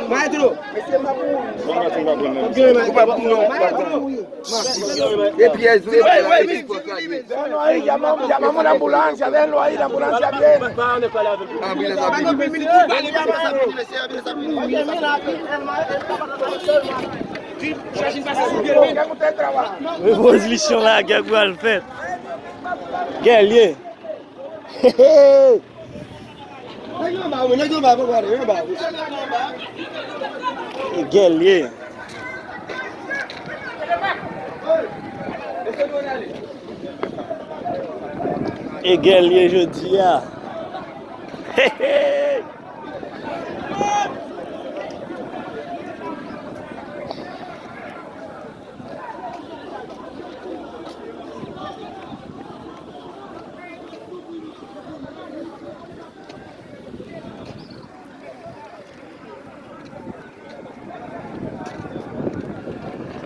Maestro. Ahí, llamamos la ambulancia, déjenlo ahí, la ambulancia viene. Reposition là, quel quoi le fait? Guerrier. Guerrier. Et guerrier, je dis, ah.